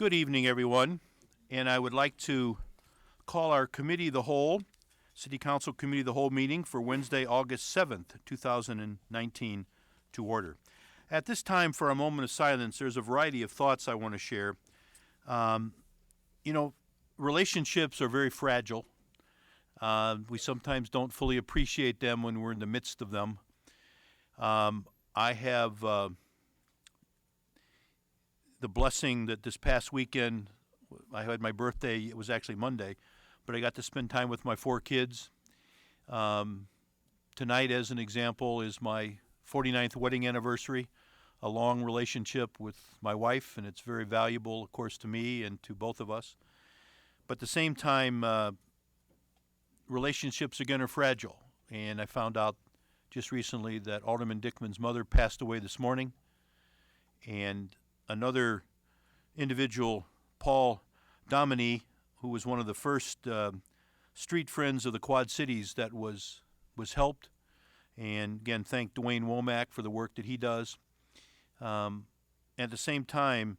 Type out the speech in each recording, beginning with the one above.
Good evening, everyone, and I would like to call our Committee of the Whole, City Council Committee of the Whole meeting for Wednesday, August 7th, 2019 to order. At this time, for a moment of silence, there's a variety of thoughts I want to share. Relationships are very fragile. We sometimes don't fully appreciate them when we're in the midst of them. I have the blessing that this past weekend, I had my birthday, it was actually Monday, but I got to spend time with my 4 kids. Tonight, as an example, is my 49th wedding anniversary, a long relationship with my wife, and it's very valuable, of course, to me and to both of us. But at the same time, relationships, again, are fragile. And I found out just recently that Alderman Dickman's mother passed away this morning. And another individual, Paul Dominy, who was one of the first street friends of the Quad Cities that was helped. And again, thank Dwayne Womack for the work that he does. At the same time,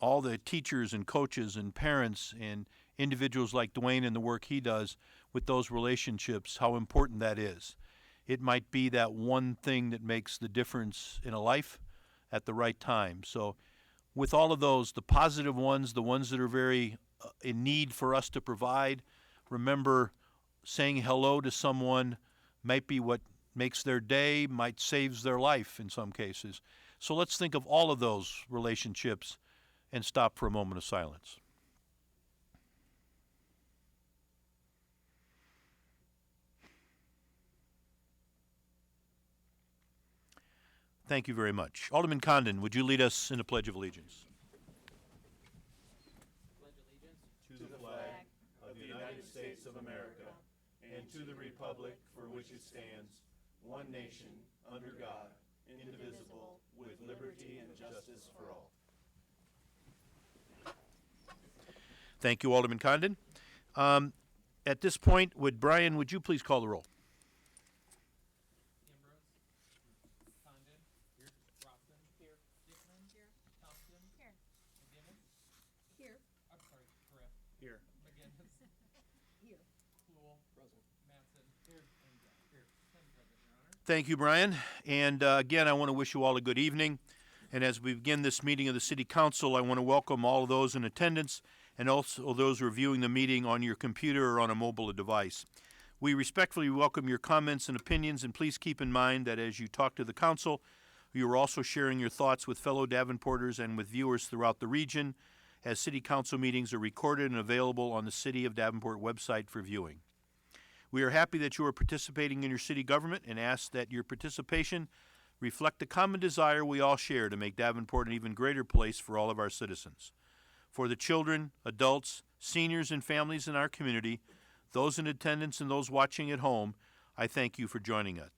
all the teachers and coaches and parents and individuals like Dwayne and the work he does with those relationships, how important that is. It might be that one thing that makes the difference in a life at the right time. So with all of those, the positive ones, the ones that are very in need for us to provide, remember saying hello to someone might be what makes their day, might saves their life in some cases. So let's think of all of those relationships and stop for a moment of silence. Thank you very much. Alderman Condon, would you lead us in the Pledge of Allegiance? Pledge allegiance to the flag of the United States of America and to the republic for which it stands, one nation, under God, indivisible, with liberty and justice for all. Thank you, Alderman Condon. At this point, Brian, would you please call the roll? Ambrose. Condon. Here. Rawson. Here. Dickman. Here. Thompson. Here. McGinnis. Here. I'm sorry, Griff. Here. McGinnis. Here. Cluel. Present. Mattson. Here. And here. Present, Your Honor. Thank you, Brian. And again, I want to wish you all a good evening. And as we begin this meeting of the City Council, I want to welcome all of those in attendance and also those who are viewing the meeting on your computer or on a mobile device. We respectfully welcome your comments and opinions, and please keep in mind that as you talk to the council, you are also sharing your thoughts with fellow Davenporters and with viewers throughout the region, as City Council meetings are recorded and available on the City of Davenport website for viewing. We are happy that you are participating in your city government and ask that your participation reflect the common desire we all share to make Davenport an even greater place for all of our citizens. For the children, adults, seniors, and families in our community, those in attendance and those watching at home, I thank you for joining us.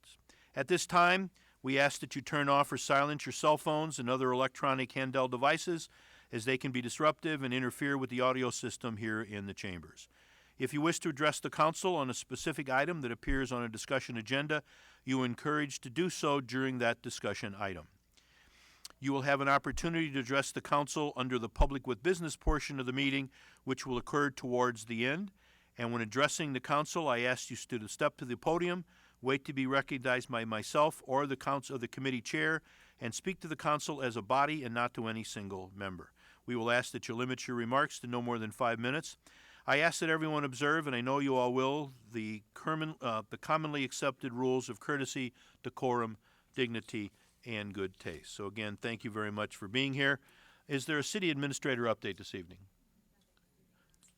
At this time, we ask that you turn off or silence your cell phones and other electronic handheld devices, as they can be disruptive and interfere with the audio system here in the chambers. If you wish to address the council on a specific item that appears on a discussion agenda, you are encouraged to do so during that discussion item. You will have an opportunity to address the council under the Public with Business portion of the meeting, which will occur towards the end. And when addressing the council, I ask you to step to the podium, wait to be recognized by myself or the committee chair, and speak to the council as a body and not to any single member. We will ask that you limit your remarks to no more than 5 minutes. I ask that everyone observe, and I know you all will, the commonly accepted rules of courtesy, decorum, dignity, and good taste. So again, thank you very much for being here. Is there a city administrator update this evening?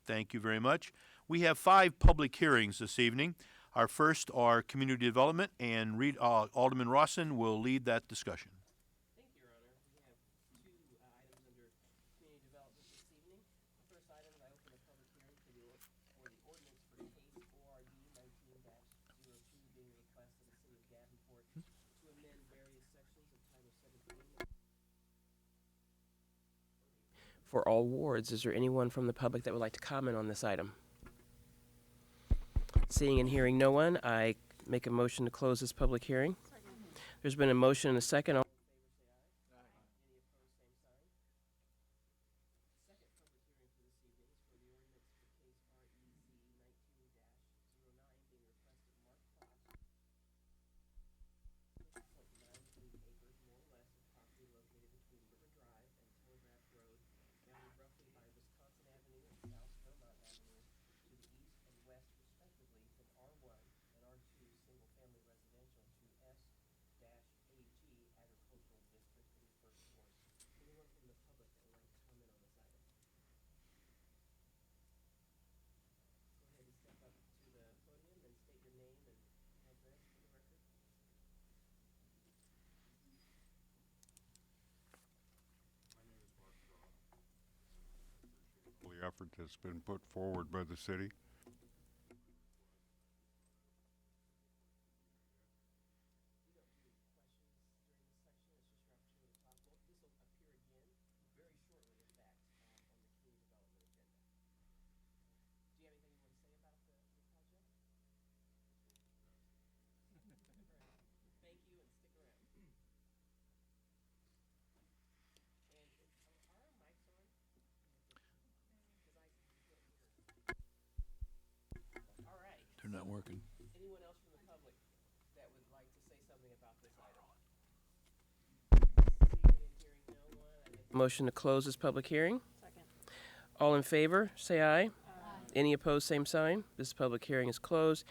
Thank you very much. We have 5 public hearings this evening. Our first are community development, and Alderman Rawson will lead that discussion. Thank you, Your Honor. We have 2 items under community development this evening. The first item is I open a public hearing for the ordinance for case ORD 19-02 being a request of the City of Davenport to amend various sections of Title 17 for all wards. Is there anyone from the public that would like to comment on this item? Seeing and hearing no one, I make a motion to close this public hearing. There's been a motion and a second. All in favor say aye. Aye. Any opposed, same sign. Second effort that's been put forward by the city. They're not working. Anyone else from the public that would like to say something about this item? Seeing and hearing no one, I make a motion to close this public hearing. Second. All in favor, say aye. Any opposed, same sign. This public hearing is closed.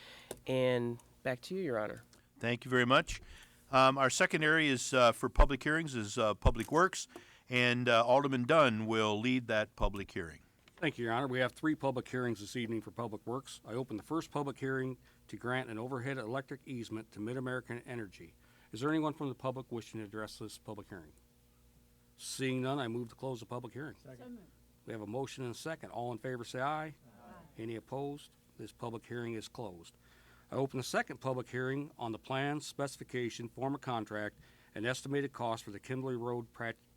And back to you, Your Honor. Thank you very much. Our second area is for public hearings is Public Works, and Alderman Dunn will lead that public hearing. Thank you, Your Honor. We have 3 public hearings this evening for Public Works. I open the first public hearing to grant an overhead electric easement to Mid-American Energy. Is there anyone from the public wishing to address this public hearing? Seeing none, I move to close the public hearing. So moved. We have a motion and a second. All in favor, say aye. Any opposed? This public hearing is closed. I open the second public hearing on the plan, specification, form of contract, and estimated cost for the Kimberly Road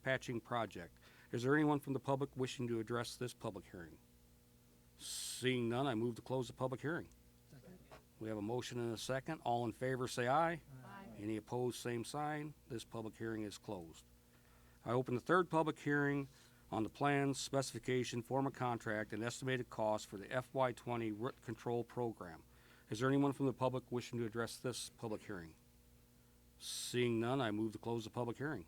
patching project. Is there anyone from the public wishing to address this public hearing? Seeing none, I move to close the public hearing. We have a motion and a second. All in favor, say aye. Any opposed, same sign. This public hearing is closed. I open the third public hearing on the plans, specification, form of contract, and estimated cost for the FY20 root control program. Is there anyone from the public wishing to address this public hearing? Seeing none, I move to close the public hearing.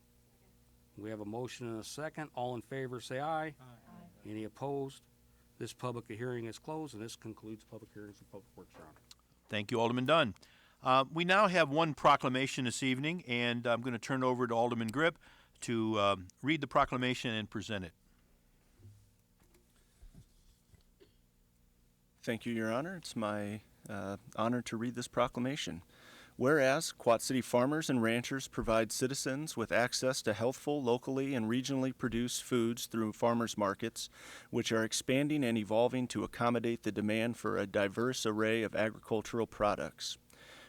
We have a motion and a second. All in favor, say aye. Any opposed? This public hearing is closed, and this concludes public hearings for Public Works, Your Honor. Thank you, Alderman Dunn. We now have one proclamation this evening, and I'm going to turn it over to Alderman Grip to read the proclamation and present it. Thank you, Your Honor. It's my honor to read this proclamation. Whereas Quad City farmers and ranchers provide citizens with access to healthful, locally and regionally produced foods through farmers markets, which are expanding and evolving to accommodate the demand for a diverse array of agricultural products.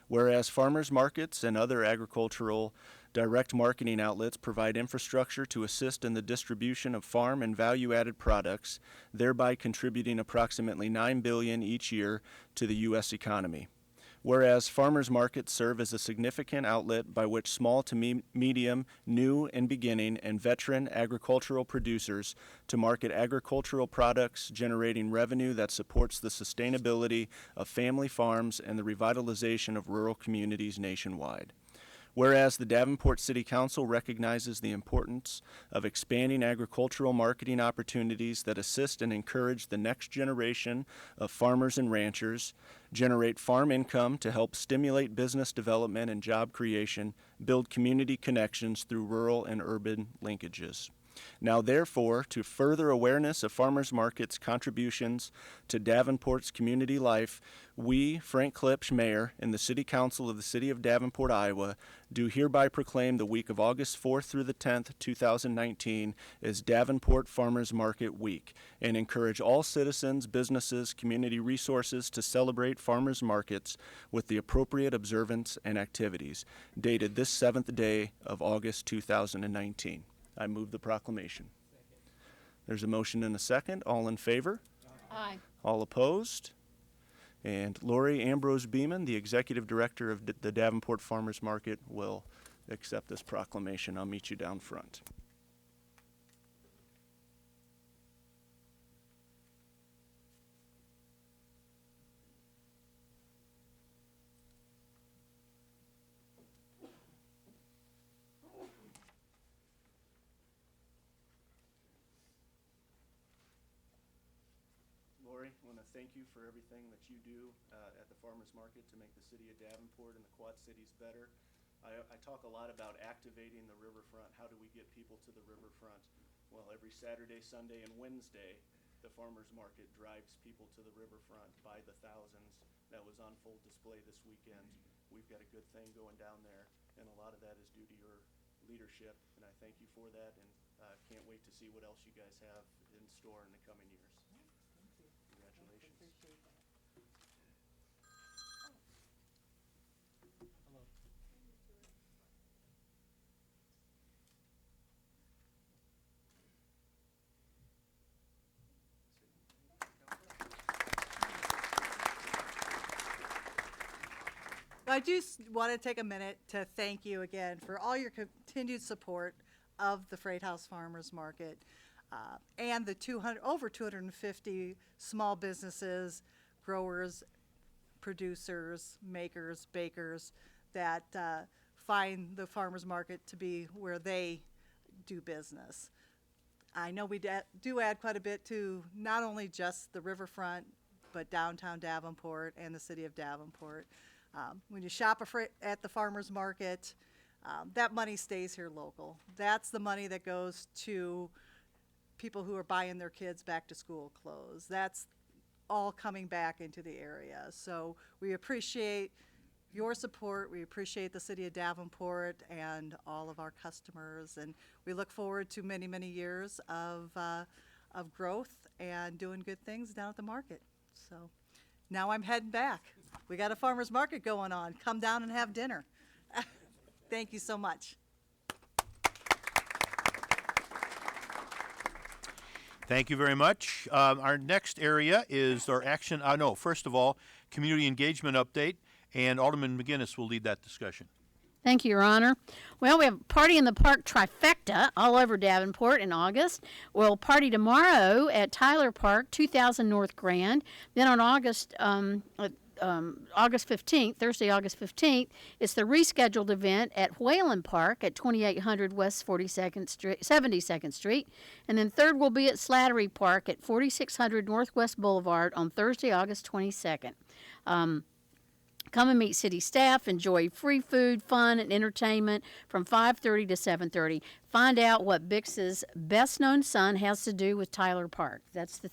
Whereas farmers markets and other agricultural direct marketing outlets provide infrastructure to assist in the distribution of farm and value-added products, thereby contributing approximately $9 billion each year to the U.S. economy. Whereas farmers markets serve as a significant outlet by which small to medium, new and beginning, and veteran agricultural producers to market agricultural products, generating revenue that supports the sustainability of family farms and the revitalization of rural communities nationwide. Whereas the Davenport City Council recognizes the importance of expanding agricultural marketing opportunities that assist and encourage the next generation of farmers and ranchers, generate farm income to help stimulate business development and job creation, build community connections through rural and urban linkages. Now, therefore, to further awareness of farmers markets' contributions to Davenport's community life, we, Frank Klipsch, Mayor, and the City Council of the City of Davenport, Iowa, do hereby proclaim the week of August 4th through the 10th, 2019 as Davenport Farmers Market Week, and encourage all citizens, businesses, community resources to celebrate farmers markets with the appropriate observance and activities, dated this 7th day of August 2019. I move the proclamation. There's a motion and a second. All in favor? Aye. All opposed? And Lori Ambrose Beeman, the Executive Director of the Davenport Farmers Market, will accept this proclamation. I'll meet you down front. Lori, I want to thank you for everything that you do at the farmers market to make the city of Davenport and the Quad Cities better. I talk a lot about activating the riverfront. How do we get people to the riverfront? Well, every Saturday, Sunday, and Wednesday, the farmers market drives people to the riverfront by the thousands. That was on full display this weekend. We've got a good thing going down there, and a lot of that is due to your leadership, and I thank you for that, and can't wait to see what else you guys have in store in the coming years. appreciate that. Hello. I do want to take a minute to thank you again for all your continued support of the Freight House Farmers Market and the over 250 small businesses, growers, producers, makers, bakers that find the farmers market to be where they do business. I know we do add quite a bit to not only just the riverfront, but downtown Davenport and the city of Davenport. When you shop at the farmers market, that money stays here local. That's the money that goes to people who are buying their kids back to school clothes. That's all coming back into the area. So we appreciate your support. We appreciate the city of Davenport and all of our customers. And we look forward to many, many years of growth and doing good things down at the market. So now I'm heading back. We got a farmer's market going on. Come down and have dinner. Thank you so much. Thank you very much. Our next area is our action, first of all, community engagement update, and Alderman McGinnis will lead that discussion. Thank you, Your Honor. Well, we have a Party in the Park trifecta all over Davenport in August. We'll party tomorrow at Tyler Park, 2000 North Grand. Then on August 15th, Thursday, August 15th, it's the rescheduled event at Whalen Park at 2800 West 72nd Street. And then third will be at Slattery Park at 4600 Northwest Boulevard on Thursday, August 22nd. Come and meet city staff, enjoy free food, fun, and entertainment from 5:30 to 7:30. Find out what Bix's best-known son has to do with Tyler Park. That's the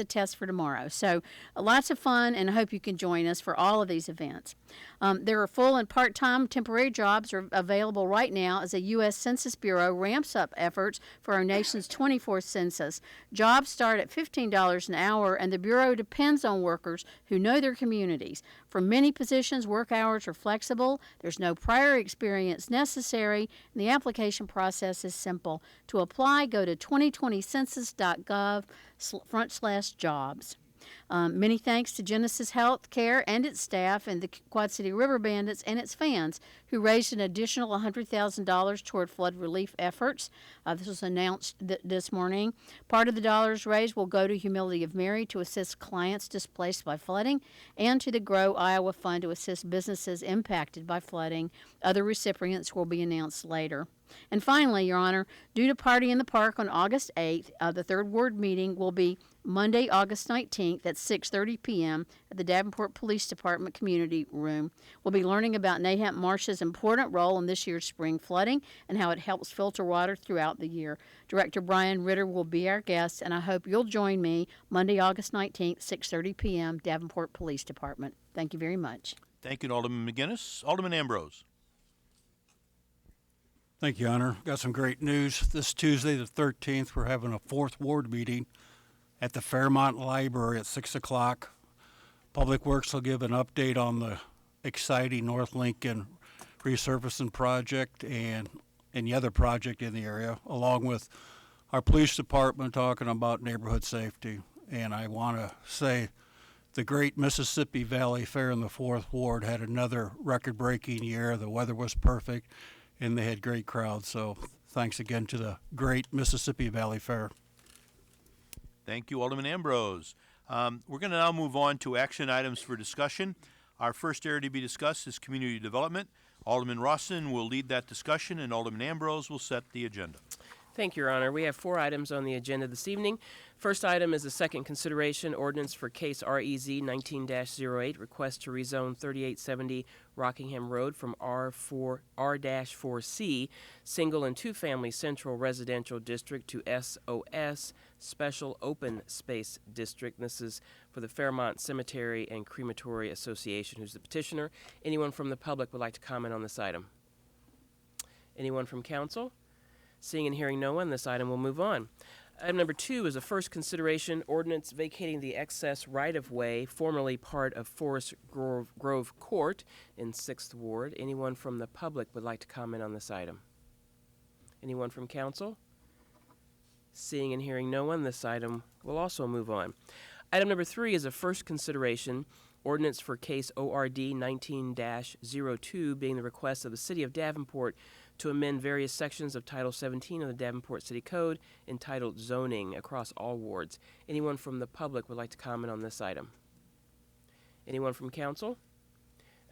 test for tomorrow. So lots of fun, and I hope you can join us for all of these events. There are full and part-time temporary jobs are available right now as the U.S. Census Bureau ramps up efforts for our nation's 24th census. Jobs start at $15 an hour, and the Bureau depends on workers who know their communities. For many positions, work hours are flexible. There's no prior experience necessary, and the application process is simple. To apply, go to 2020census.gov/jobs. Many thanks to Genesis Healthcare and its staff and the Quad City River Bandits and its fans who raised an additional $100,000 toward flood relief efforts. This was announced this morning. Part of the dollars raised will go to Humility of Mary to assist clients displaced by flooding and to the Grow Iowa Fund to assist businesses impacted by flooding. Other recipients will be announced later. And finally, Your Honor, due to Party in the Park on August 8th, the third ward meeting will be Monday, August 19th at 6:30 p.m. at the Davenport Police Department Community Room. We'll be learning about Nahant Marsh's important role in this year's spring flooding and how it helps filter water throughout the year. Director Brian Ritter will be our guest, and I hope you'll join me Monday, August 19th, 6:30 p.m., Davenport Police Department. Thank you very much. Thank you, Alderman McGinnis. Alderman Ambrose. Thank you, Honor. Got some great news. This Tuesday, the 13th, we're having a fourth ward meeting at the Fairmont Library at 6 o'clock. Public Works will give an update on the exciting North Lincoln resurfacing project and any other project in the area, along with our police department talking about neighborhood safety. And I want to say the Great Mississippi Valley Fair in the 4th Ward had another record-breaking year. The weather was perfect, and they had great crowds. So thanks again to the Great Mississippi Valley Fair. Thank you, Alderman Ambrose. We're going to now move on to action items for discussion. Our first area to be discussed is community development. Alderman Rawson will lead that discussion, and Alderman Ambrose will set the agenda. Thank you, Your Honor. We have 4 items on the agenda this evening. First item is a second consideration ordinance for case REZ 19-08, request to rezone 3870 Rockingham Road from R4C, single and two-family central residential district to SOS, special open space district. This is for the Fairmont Cemetery and Crematory Association. Who's the petitioner? Anyone from the public would like to comment on this item? Anyone from council? Seeing and hearing no one, this item will move on. Item number 2 is a first consideration ordinance vacating the excess right-of-way formerly part of Forest Grove Court in 6th Ward. Anyone from the public would like to comment on this item? Anyone from council? Seeing and hearing no one, this item will also move on. Item number 3 is a first consideration ordinance for case ORD 19-02, being the request of the City of Davenport to amend various sections of Title 17 of the Davenport City Code entitled Zoning across all wards. Anyone from the public would like to comment on this item? Anyone from council?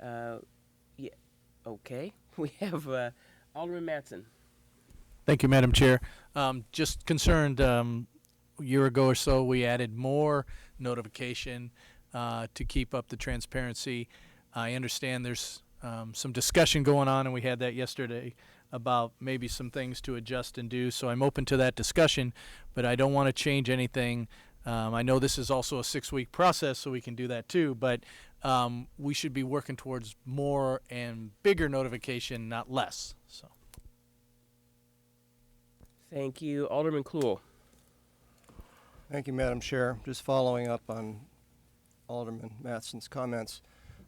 Yeah. Okay. We have Alderman Mattson. Thank you, Madam Chair. Just concerned, a year ago or so, we added more notification to keep up the transparency. I understand there's some discussion going on, and we had that yesterday, about maybe some things to adjust and do. So I'm open to that discussion, but I don't want to change anything. I know this is also a 6-week process, so we can do that too, but we should be working towards more and bigger notification, not less. So. Thank you. Alderman Klool. Thank you, Madam Chair. Just following up on Alderman Mattson's comments.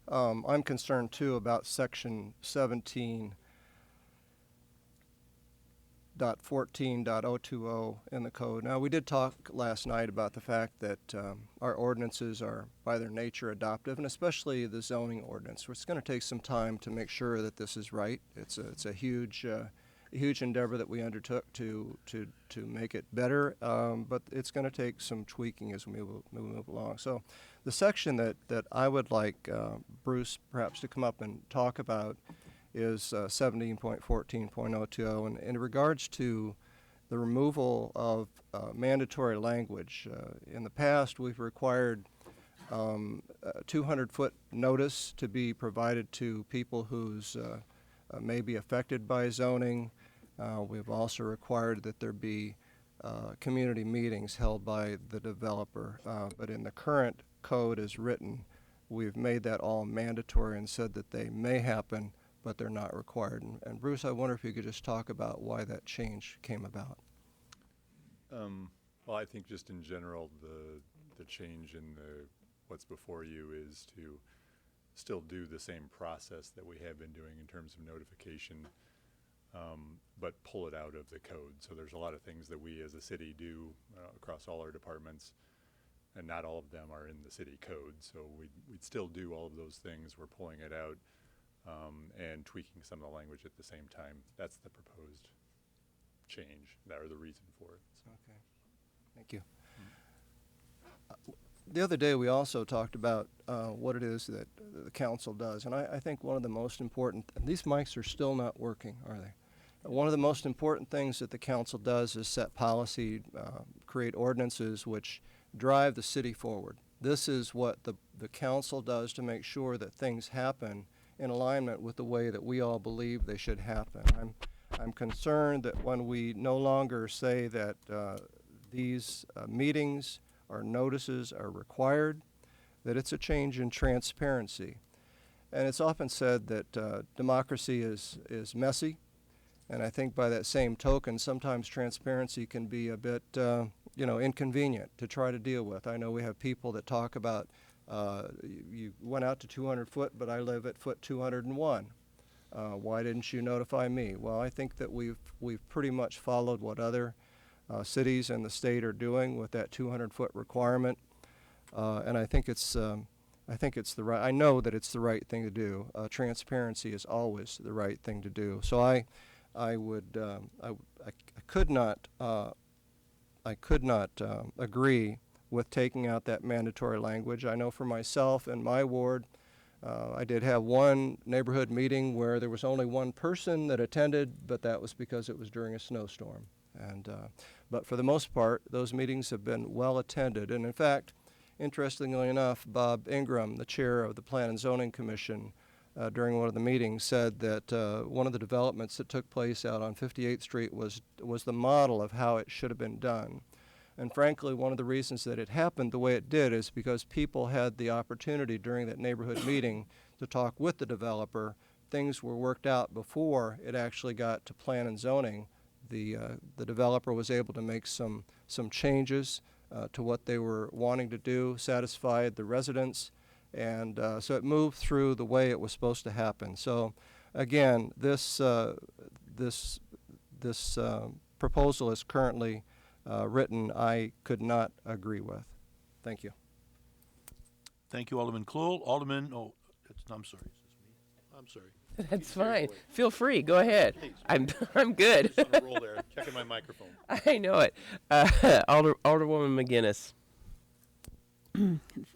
I'm concerned too about section 17.14.020 in the code. Now, we did talk last night about the fact that our ordinances are by their nature adoptive, and especially the zoning ordinance. It's going to take some time to make sure that this is right. It's a huge endeavor that we undertook to make it better, but it's going to take some tweaking as we move along. So the section that I would like Bruce perhaps to come up and talk about is 17.14.020, and in regards to the removal of mandatory language. In the past, we've required 200-foot notice to be provided to people who's may be affected by zoning. We've also required that there be community meetings held by the developer. But in the current code as written, we've made that all mandatory and said that they may happen, but they're not required. And Bruce, I wonder if you could just talk about why that change came about. Well, I think just in general, the change in what's before you is to still do the same process that we have been doing in terms of notification, but pull it out of the code. So there's a lot of things that we as a city do across all our departments, and not all of them are in the city code. So we'd still do all of those things. We're pulling it out and tweaking some of the language at the same time. That's the proposed change, or the reason for it. So. Okay, thank you. The other day we also talked about what it is that the council does, and I think one of the most important, these mics are still not working, are they? One of the most important things that the council does is set policy, create ordinances which drive the city forward. This is what the council does to make sure that things happen in alignment with the way that we all believe they should happen. I'm concerned that when we no longer say that these meetings or notices are required, that it's a change in transparency. And it's often said that democracy is messy, and I think by that same token, sometimes transparency can be a bit, inconvenient to try to deal with. I know we have people that talk about, you went out to 200 foot, but I live at foot 201. Why didn't you notify me? Well, I think that we've pretty much followed what other cities in the state are doing with that 200-foot requirement, and I think it's the right. I know that it's the right thing to do. Transparency is always the right thing to do. So I could not agree with taking out that mandatory language. I know for myself in my ward, I did have one neighborhood meeting where there was only one person that attended, but that was because it was during a snowstorm. But for the most part, those meetings have been well attended. And in fact, interestingly enough, Bob Ingram, the chair of the Plan and Zoning Commission, during one of the meetings said that one of the developments that took place out on 58th Street was the model of how it should have been done. And frankly, one of the reasons that it happened the way it did is because people had the opportunity during that neighborhood meeting to talk with the developer. Things were worked out before it actually got to Plan and Zoning. the developer was able to make some changes to what they were wanting to do, satisfied the residents, and so it moved through the way it was supposed to happen. So again, this proposal is currently written, I could not agree with. Thank you. Thank you, Alderman Cluel. Alderman, I'm sorry. Is this me? I'm sorry. That's fine. Feel free. Go ahead. I'm good. Just on a roll there. Checking my microphone. I know it. Alderwoman McGinnis.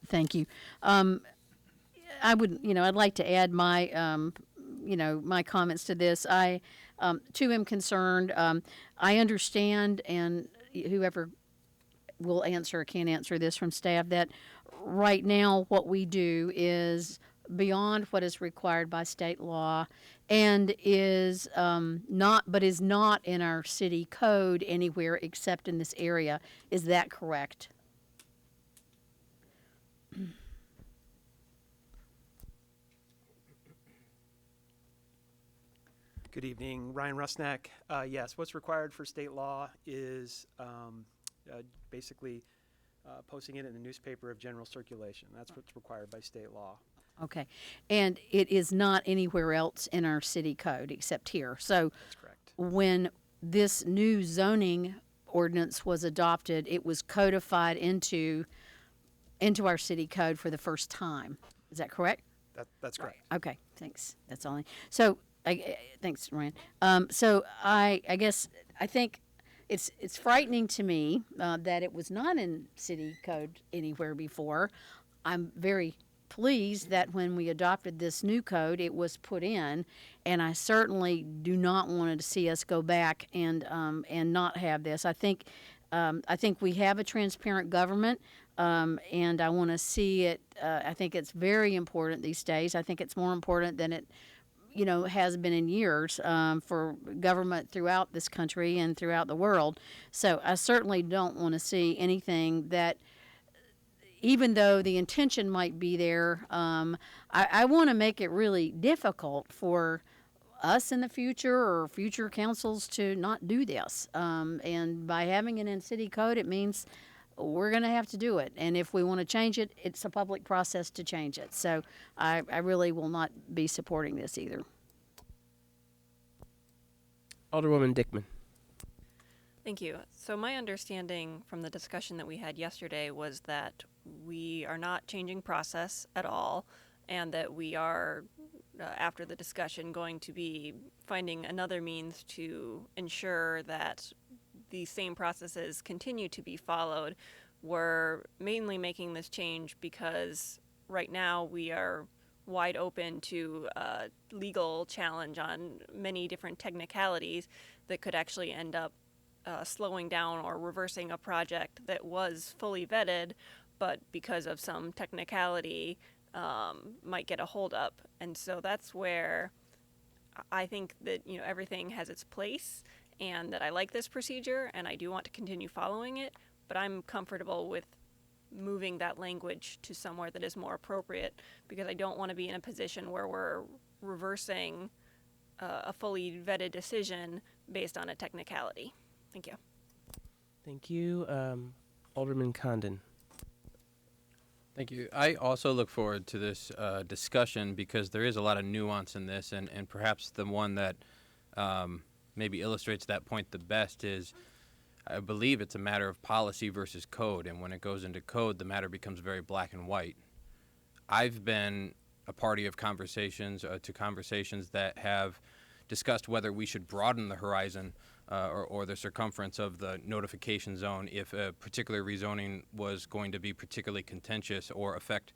Thank you. I would, I'd like to add my, my comments to this. I, too, am concerned. I understand, and whoever will answer or can answer this from staff, that right now what we do is beyond what is required by state law and is not in our city code anywhere except in this area. Is that correct? Good evening, Ryan Rusnak. Yes, what's required for state law is basically posting it in the newspaper of general circulation. That's what's required by state law. Okay. And it is not anywhere else in our city code except here. So That's correct. when this new zoning ordinance was adopted, it was codified into our city code for the first time. Is that correct? That's correct. Okay, thanks. That's all. So, thanks, Ryan. So I guess I think it's frightening to me that it was not in city code anywhere before. I'm very pleased that when we adopted this new code, it was put in, and I certainly do not want to see us go back and not have this. I think we have a transparent government. And I want to see it. I think it's very important these days. I think it's more important than it, has been in years for government throughout this country and throughout the world. So I certainly don't want to see anything that, even though the intention might be there, I want to make it really difficult for us in the future or future councils to not do this. And by having it in city code, it means we're going to have to do it. And if we want to change it, it's a public process to change it. So I really will not be supporting this either. Alderwoman Dickman. Thank you. So my understanding from the discussion that we had yesterday was that we are not changing process at all, and that we are, after the discussion, going to be finding another means to ensure that the same processes continue to be followed. We're mainly making this change because right now we are wide open to a legal challenge on many different technicalities that could actually end up slowing down or reversing a project that was fully vetted, but because of some technicality might get a holdup. And so that's where I think that everything has its place, and that I like this procedure and I do want to continue following it, but I'm comfortable with moving that language to somewhere that is more appropriate, because I don't want to be in a position where we're reversing a fully vetted decision based on a technicality. Thank you. Thank you. Alderman Condon. Thank you. I also look forward to this discussion because there is a lot of nuance in this, and perhaps the one that maybe illustrates that point the best is, I believe it's a matter of policy versus code, and when it goes into code, the matter becomes very black and white. I've been a party of conversations that have discussed whether we should broaden the horizon or the circumference of the notification zone if a particular rezoning was going to be particularly contentious or affect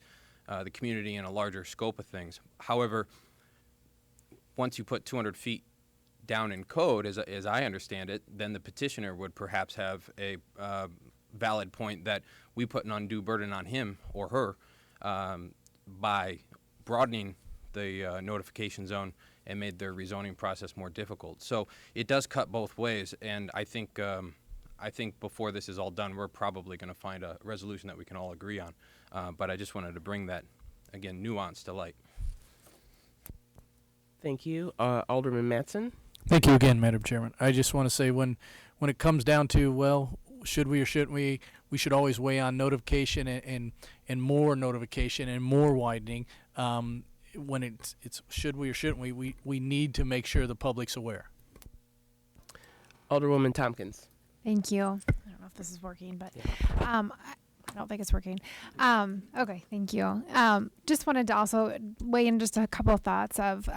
the community in a larger scope of things. However, once you put 200 feet down in code, as I understand it, then the petitioner would perhaps have a valid point that we put an undue burden on him or her by broadening the notification zone and made their rezoning process more difficult. So it does cut both ways, and I think before this is all done, we're probably going to find a resolution that we can all agree on. But I just wanted to bring that, again, nuance to light. Thank you. Alderman Mattson. Thank you again, Madam Chairman. I just want to say when it comes down to, well, should we or shouldn't we should always weigh on notification and more notification and more widening. When it's should we or shouldn't we need to make sure the public's aware. Alderwoman Tompkins. Thank you. I don't know if this is working, but I don't think it's working. Okay, thank you. Just wanted to also weigh in just a couple of thoughts of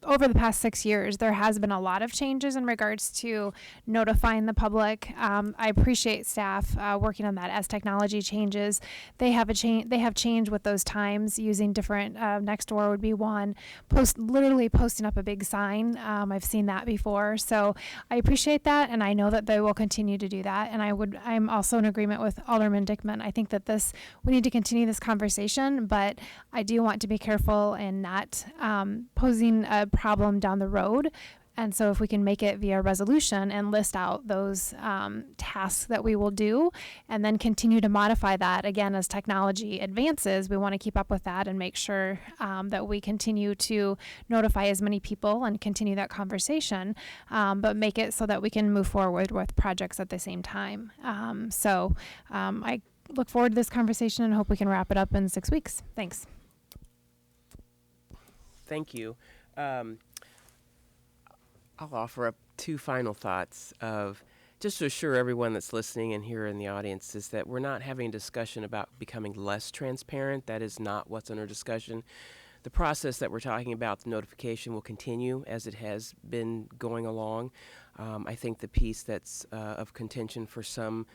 over the past 6 years, there has been a lot of changes in regards to notifying the public. I appreciate staff working on that as technology changes. They have changed with those times using different. Nextdoor would be one. Literally posting up a big sign. I've seen that before, so I appreciate that, and I know that they will continue to do that. And I'm also in agreement with Alderman Dickman. I think that we need to continue this conversation, but I do want to be careful in not posing a problem down the road. And so if we can make it via resolution and list out those tasks that we will do and then continue to modify that again as technology advances, we want to keep up with that and make sure that we continue to notify as many people and continue that conversation, but make it so that we can move forward with projects at the same time. I look forward to this conversation and hope we can wrap it up in 6 weeks. Thanks. Thank you. I'll offer up two final thoughts of just to assure everyone that's listening and here in the audience is that we're not having a discussion about becoming less transparent. That is not what's under discussion. The process that we're talking about, the notification, will continue as it has been going along. I think the piece that's of contention for some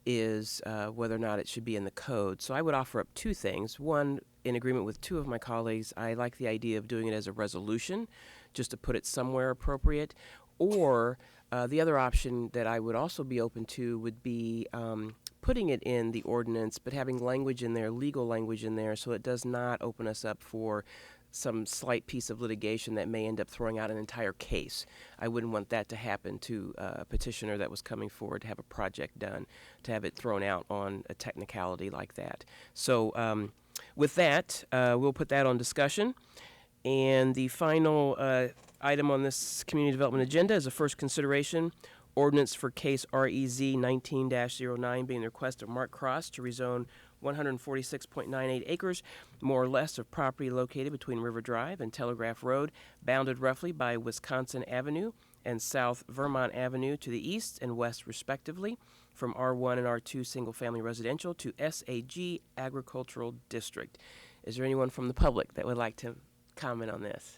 is whether or not it should be in the code. So I would offer up two things. One, in agreement with two of my colleagues, I like the idea of doing it as a resolution, just to put it somewhere appropriate. Or the other option that I would also be open to would be putting it in the ordinance, but having language in there, legal language in there, so it does not open us up for some slight piece of litigation that may end up throwing out an entire case. I wouldn't want that to happen to a petitioner that was coming forward to have a project done, to have it thrown out on a technicality like that. So with that, we'll put that on discussion. And the final item on this community development agenda is a first consideration ordinance for case REZ 19-09 being the request of Mark Cross to rezone 146.98 acres, more or less, of property located between River Drive and Telegraph Road, bounded roughly by Wisconsin Avenue and South Vermont Avenue to the east and west respectively, from R1 and R2 single-family residential to SAG agricultural district. Is there anyone from the public that would like to comment on this?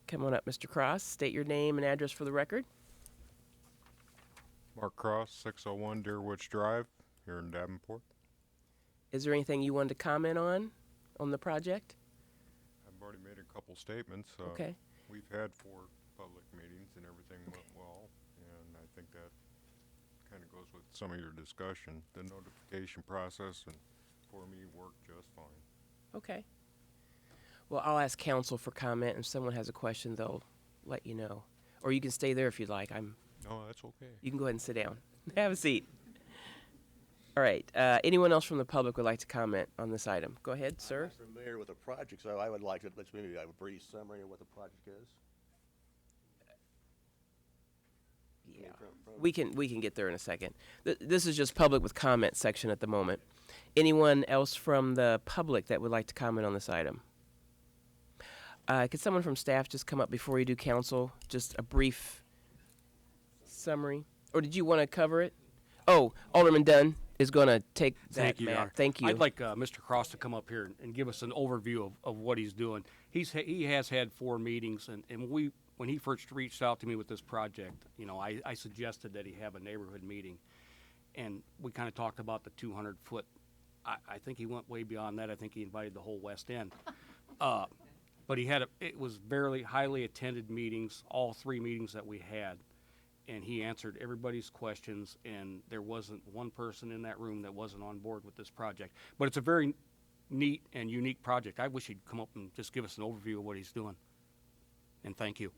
Come on up, Mr. Cross. State your name and address for the record. Mark Cross, 601 Deerwitch Drive, here in Davenport. Is there anything you wanted to comment on the project? I've already made a couple statements. Okay. We've had 4 public meetings and everything went well, and I think that kind of goes with some of your discussion. The notification process, and for me, worked just fine. Okay. Well, I'll ask council for comment. If someone has a question, they'll let you know. Or you can stay there if you'd like. No, that's okay. You can go ahead and sit down. Have a seat. All right. Anyone else from the public would like to comment on this item? Go ahead, sir. I'm not familiar with the project, so I would like to maybe have a brief summary of what the project is. Yeah. We can get there in a second. This is just public with comment section at the moment. Anyone else from the public that would like to comment on this item? Could someone from staff just come up before you do council? Just a brief summary. Or did you want to cover it? Oh, Alderman Dunn is going to take that. Thank you, Your Honor. Thank you. I'd like Mr. Cross to come up here and give us an overview of what he's doing. He has had 4 meetings, and when he first reached out to me with this project, I suggested that he have a neighborhood meeting, and we kind of talked about the 200-foot. I think he went way beyond that. I think he invited the whole West End. But it was very highly attended meetings, all 3 meetings that we had, and he answered everybody's questions, and there wasn't one person in that room that wasn't on board with this project. But it's a very neat and unique project. I wish he'd come up and just give us an overview of what he's doing. And thank you.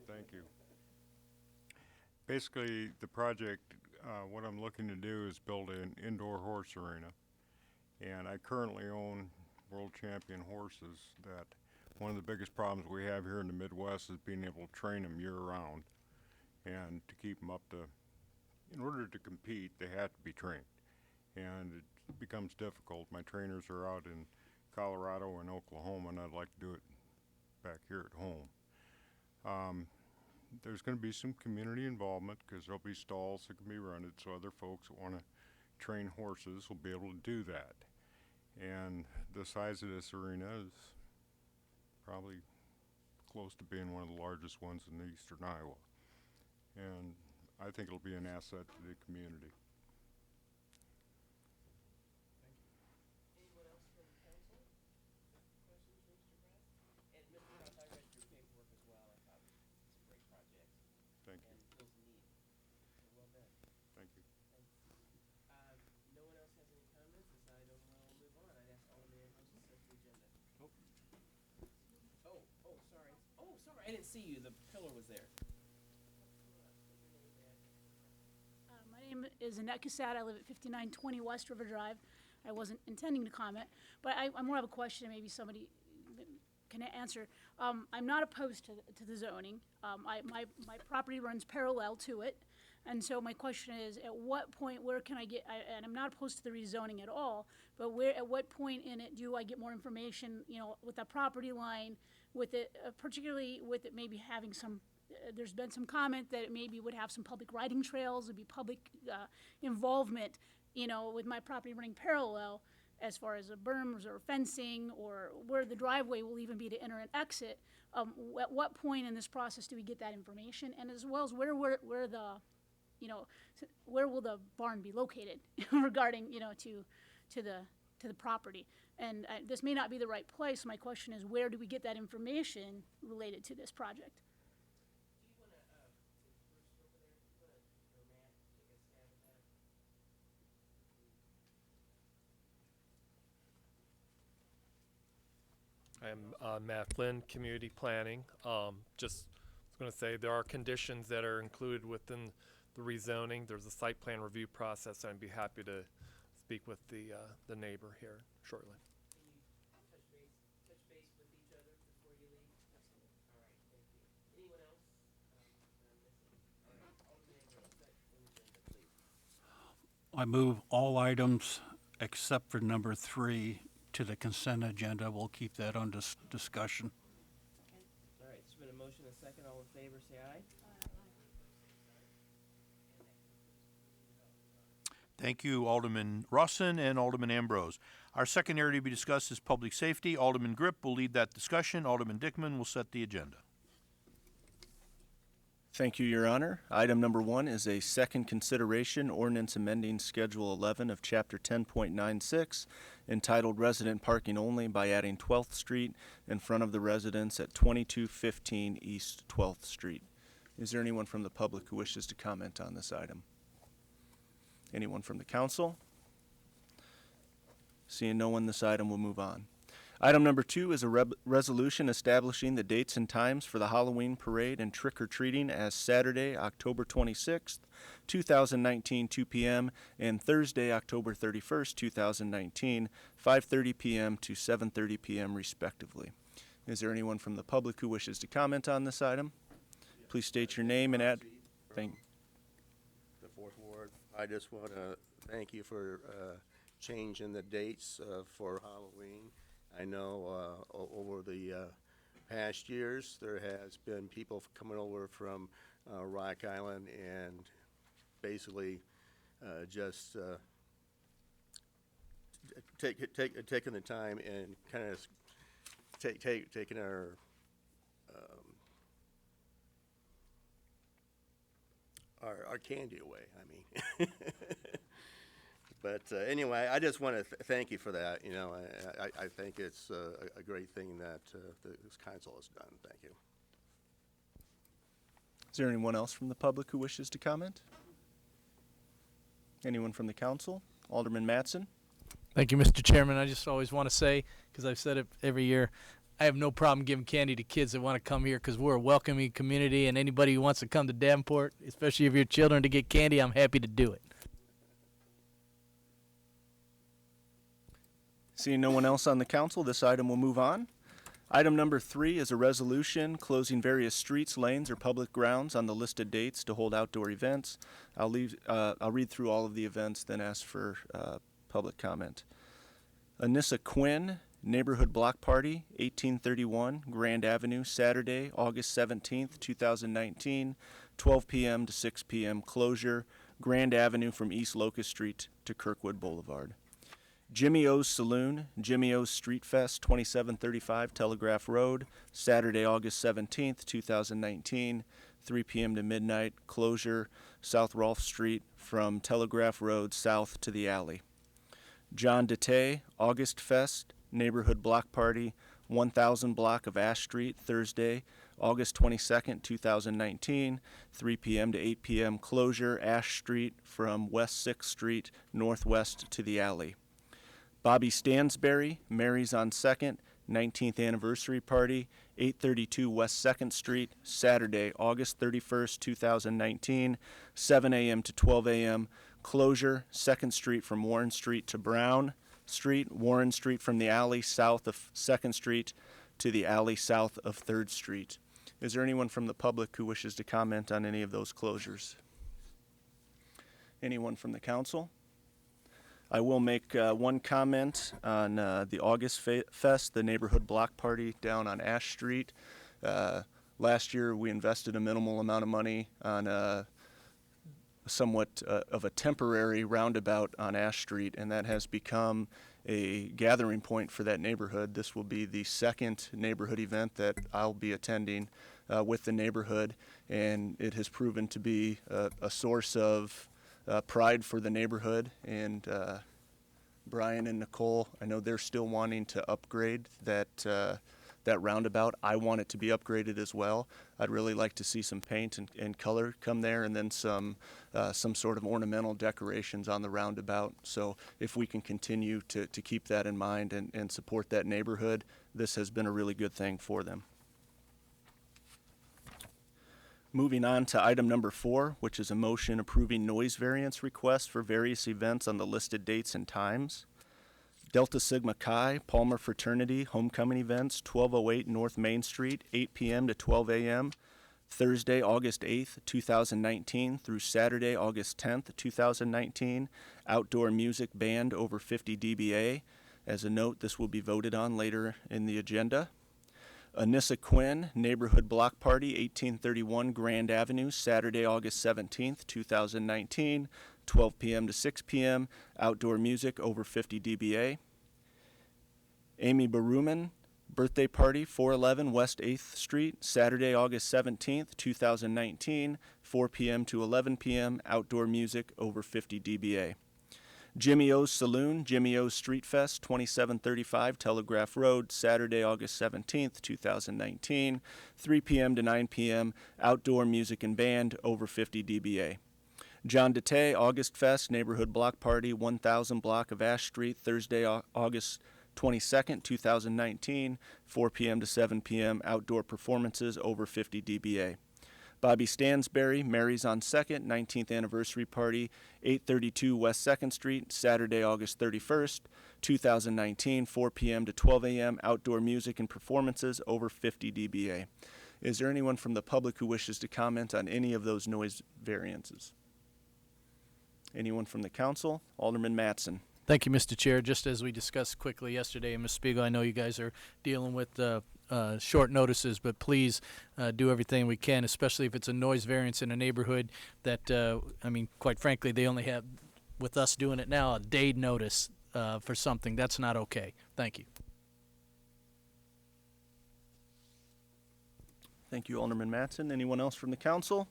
Thank you. Basically, the project, what I'm looking to do is build an indoor horse arena. And I currently own world champion horses that one of the biggest problems we have here in the Midwest is being able to train them year-round and to keep them up to, in order to compete, they have to be trained. And it becomes difficult. My trainers are out in Colorado and Oklahoma, and I'd like to do it back here at home. There's going to be some community involvement because there'll be stalls that can be rented, so other folks that want to train horses will be able to do that. And the size of this arena is probably close to being one of the largest ones in eastern Iowa. And I think it'll be an asset to the community. Anyone else from council? Questions for Mr. Grass? And Mr. Grass, I read your paperwork as well. I thought it's a great project. Thank you. And fills the need. So well done. Thank you. No one else has any comments. This item will move on. I'd ask Alderman Ambrose to set the agenda. Sorry. Oh, sorry. I didn't see you. The pillar was there. My name is Annette Cassat. I live at 5920 West River Drive. I wasn't intending to comment, but I more have a question, maybe somebody can answer. I'm not opposed to the zoning. My property runs parallel to it, and so my question is, at what point, where can I get, and I'm not opposed to the rezoning at all, but at what point in it do I get more information, with that property line, with it, particularly with it maybe having some, there's been some comment that it maybe would have some public riding trails, would be public involvement, with my property running parallel as far as berms or fencing or where the driveway will even be to enter and exit. At what point in this process do we get that information? And as well as where the, where will the barn be located regarding, to the property? And this may not be the right place. My question is, where do we get that information related to this project? I'm Matt Flynn, Community Planning. Just was going to say there are conditions that are included within the rezoning. There's a site plan review process. I'd be happy to speak with the neighbor here shortly. Can you touch base with each other before you leave? Absolutely. All right, thank you. Anyone else? All right, Alderman Ambrose, set the agenda, please. I move all items except for number 3 to the consent agenda. We'll keep that on discussion. All right, there's been a motion and a second. All in favor, say aye. Thank you, Alderman Rossin and Alderman Ambrose. Our second area to be discussed is public safety. Alderman Grip will lead that discussion. Alderman Dickman will set the agenda. Thank you, Your Honor. Item number 1 is a second consideration ordinance amending Schedule 11 of Chapter 10.96 entitled Resident Parking Only by adding 12th Street in front of the residence at 2215 East 12th Street. Is there anyone from the public who wishes to comment on this item? Anyone from the council? Seeing no one, this item will move on. Item number 2 is a resolution establishing the dates and times for the Halloween parade and trick-or-treating as Saturday, October 26th, 2019, 2 p.m., and Thursday, October 31st, 2019, 5:30 p.m. to 7:30 p.m. respectively. Is there anyone from the public who wishes to comment on this item? Please state your name and thank. The Fourth Ward. I just want to thank you for changing the dates for Halloween. I know over the past years there has been people coming over from Rock Island and basically just taking the time and kind of taking our candy away. I mean. But anyway, I just want to thank you for that. I think it's a great thing that this council has done. Thank you. Is there anyone else from the public who wishes to comment? Anyone from the council? Alderman Mattson? Thank you, Mr. Chairman. I just always want to say, because I've said it every year, I have no problem giving candy to kids that want to come here because we're a welcoming community, and anybody who wants to come to Davenport, especially if you're children, to get candy, I'm happy to do it. Seeing no one else on the council, this item will move on. Item number 3 is a resolution closing various streets, lanes, or public grounds on the listed dates to hold outdoor events. I'll read through all of the events, then ask for public comment. Anissa Quinn Neighborhood Block Party, 1831 Grand Avenue, Saturday, August 17th, 2019, 12 p.m. to 6 p.m. Closure, Grand Avenue from East Locust Street to Kirkwood Boulevard. Jimmy O's Saloon, Jimmy O's Street Fest, 2735 Telegraph Road, Saturday, August 17th, 2019, 3 p.m. to midnight. Closure, South Rolfe Street from Telegraph Road south to the alley. John DeTay, August Fest, Neighborhood Block Party, 1000 block of Ash Street, Thursday, August 22nd, 2019, 3 p.m. to 8 p.m. Closure, Ash Street from West 6th Street northwest to the alley. Bobby Stansberry, Mary's on 2nd, 19th Anniversary Party, 832 West 2nd Street, Saturday, August 31st, 2019, 7 a.m. to 12 a.m. Closure, 2nd Street from Warren Street to Brown Street, Warren Street from the alley south of 2nd Street to the alley south of 3rd Street. Is there anyone from the public who wishes to comment on any of those closures? Anyone from the council? I will make one comment on the August Fest, the neighborhood block party down on Ash Street. Last year, we invested a minimal amount of money on somewhat of a temporary roundabout on Ash Street, and that has become a gathering point for that neighborhood. This will be the second neighborhood event that I'll be attending with the neighborhood, and it has proven to be a source of pride for the neighborhood. And Brian and Nicole, I know they're still wanting to upgrade that roundabout. I want it to be upgraded as well. I'd really like to see some paint and color come there, and then some sort of ornamental decorations on the roundabout. So if we can continue to keep that in mind and support that neighborhood, this has been a really good thing for them. Moving on to item number 4, which is a motion approving noise variance requests for various events on the listed dates and times. Delta Sigma Chi, Palmer Fraternity, Homecoming Events, 1208 North Main Street, 8 p.m. to 12 a.m., Thursday, August 8th, 2019 through Saturday, August 10th, 2019. Outdoor music band over 50 dBA. As a note, this will be voted on later in the agenda. Anissa Quinn, Neighborhood Block Party, 1831 Grand Avenue, Saturday, August 17th, 2019, 12 p.m. to 6 p.m., outdoor music over 50 dBA. Amy Baruman, Birthday Party, 411 West 8th Street, Saturday, August 17th, 2019, 4 p.m. to 11 p.m., outdoor music over 50 dBA. Jimmy O's Saloon, Jimmy O's Street Fest, 2735 Telegraph Road, Saturday, August 17th, 2019, 3 p.m. to 9 p.m., outdoor music and band over 50 dBA. John DeTay, August Fest, Neighborhood Block Party, 1000 block of Ash Street, Thursday, August 22nd, 2019, 4 p.m. to 7 p.m., outdoor performances over 50 dBA. Bobby Stansberry, Mary's on 2nd, 19th Anniversary Party, 832 West 2nd Street, Saturday, August 31st, 2019, 4 p.m. to 12 a.m., outdoor music and performances over 50 dBA. Is there anyone from the public who wishes to comment on any of those noise variances? Anyone from the council? Alderman Mattson. Thank you, Mr. Chair. Just as we discussed quickly yesterday, Ms. Spiegel, I know you guys are dealing with short notices, but please do everything we can, especially if it's a noise variance in a neighborhood that, quite frankly, they only have, with us doing it now, a day notice for something. That's not okay. Thank you. Thank you, Alderman Mattson. Anyone else from the council?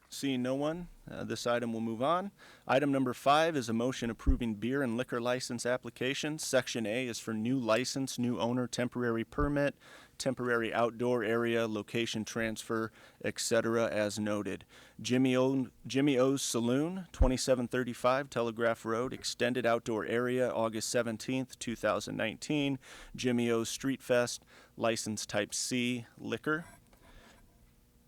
Seeing no one, this item will move on. Item number 5 is a motion approving beer and liquor license applications. Section A is for new license, new owner, temporary permit, temporary outdoor area, location transfer, etc., as noted. Jimmy O's Saloon, 2735 Telegraph Road, extended outdoor area, August 17th, 2019. Jimmy O's Street Fest, license type C, liquor.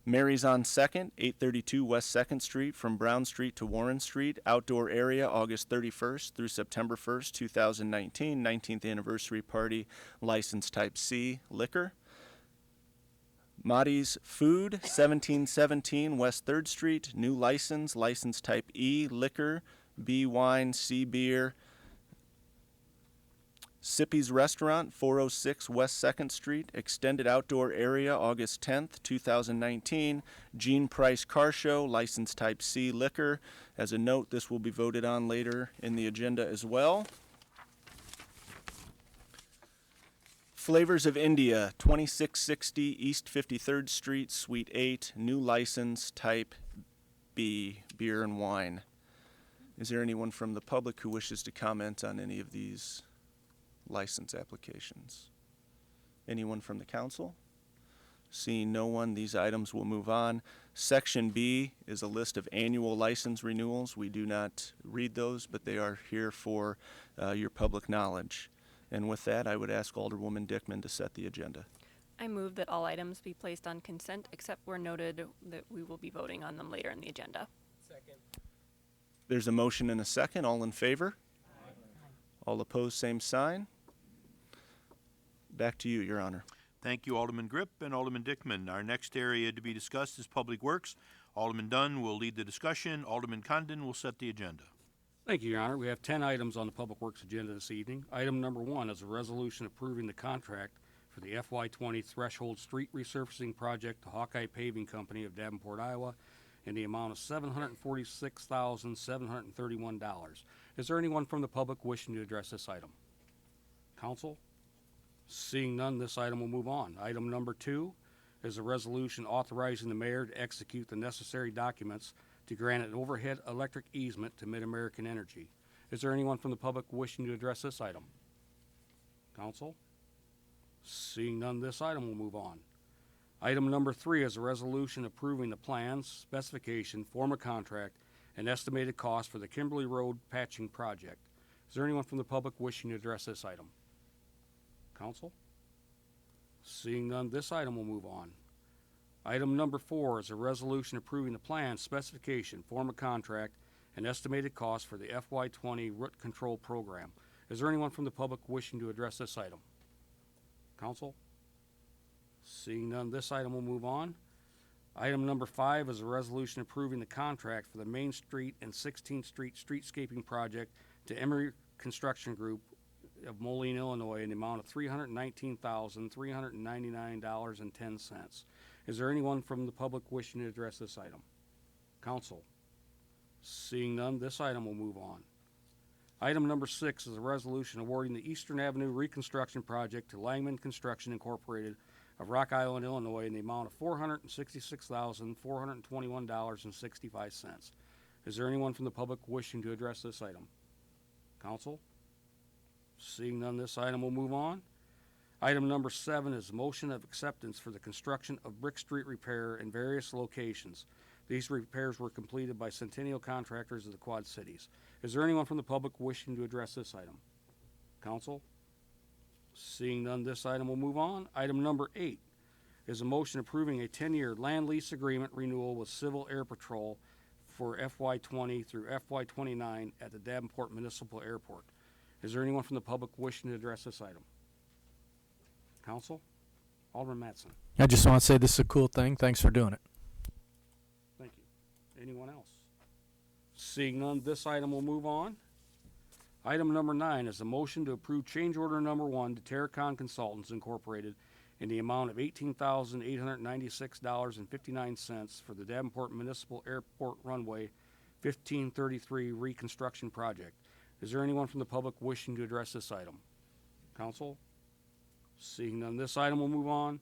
Mary's on 2nd, 832 West 2nd Street, from Brown Street to Warren Street, outdoor area, August 31st through September 1st, 2019, 19th anniversary party, license type C, liquor. Maddie's Food, 1717 West 3rd Street, new license, license type E, liquor, B wine, C beer. Sippy's Restaurant, 406 West 2nd Street, extended outdoor area, August 10th, 2019. Gene Price Car Show, license type C, liquor. As a note, this will be voted on later in the agenda as well. Flavors of India, 2660 East 53rd Street, Suite 8, new license type B, beer and wine. Is there anyone from the public who wishes to comment on any of these license applications? Anyone from the council? Seeing no one, these items will move on. Section B is a list of annual license renewals. We do not read those, but they are here for your public knowledge. And with that, I would ask Alderwoman Dickman to set the agenda. I move that all items be placed on consent except where noted that we will be voting on them later in the agenda. There's a motion and a second. All in favor? All opposed, same sign. Back to you, Your Honor. Thank you, Alderman Grip and Alderman Dickman. Our next area to be discussed is Public Works. Alderman Dunn will lead the discussion. Alderman Condon will set the agenda. Thank you, Your Honor. We have 10 items on the Public Works agenda this evening. Item number 1 is a resolution approving the contract for the FY20 Threshold Street Resurfacing Project to Hawkeye Paving Company of Davenport, Iowa, in the amount of $746,731. Is there anyone from the public wishing to address this item? Council? Seeing none, this item will move on. Item number 2 is a resolution authorizing the mayor to execute the necessary documents to grant an overhead electric easement to Mid-American Energy. Is there anyone from the public wishing to address this item? Council? Seeing none, this item will move on. Item number 3 is a resolution approving the plans, specification, form of contract, and estimated cost for the Kimberly Road patching project. Is there anyone from the public wishing to address this item? Council? Seeing none, this item will move on. Item number 4 is a resolution approving the plan, specification, form of contract, and estimated cost for the FY20 root control program. Is there anyone from the public wishing to address this item? Council? Seeing none, this item will move on. Item number 5 is a resolution approving the contract for the Main Street and 16th Street streetscaping project to Emery Construction Group of Moline, Illinois, in the amount of $319,399.10. Is there anyone from the public wishing to address this item? Council? Seeing none, this item will move on. Item number 6 is a resolution awarding the Eastern Avenue reconstruction project to Langman Construction Incorporated of Rock Island, Illinois, in the amount of $466,421.65. Is there anyone from the public wishing to address this item? Council? Seeing none, this item will move on. Item number 7 is a motion of acceptance for the construction of Brick Street repair in various locations. These repairs were completed by Centennial Contractors of the Quad Cities. Is there anyone from the public wishing to address this item? Council? Seeing none, this item will move on. Item number 8 is a motion approving a 10-year land lease agreement renewal with Civil Air Patrol for FY20 through FY29 at the Davenport Municipal Airport. Is there anyone from the public wishing to address this item? Council? Alderman Mattson. I just want to say this is a cool thing. Thanks for doing it. Thank you. Anyone else? Seeing none, this item will move on. Item number 9 is a motion to approve change order number 1 to Terracon Consultants Incorporated in the amount of $18,896.59 for the Davenport Municipal Airport Runway 1533 reconstruction project. Is there anyone from the public wishing to address this item? Council? Seeing none, this item will move on.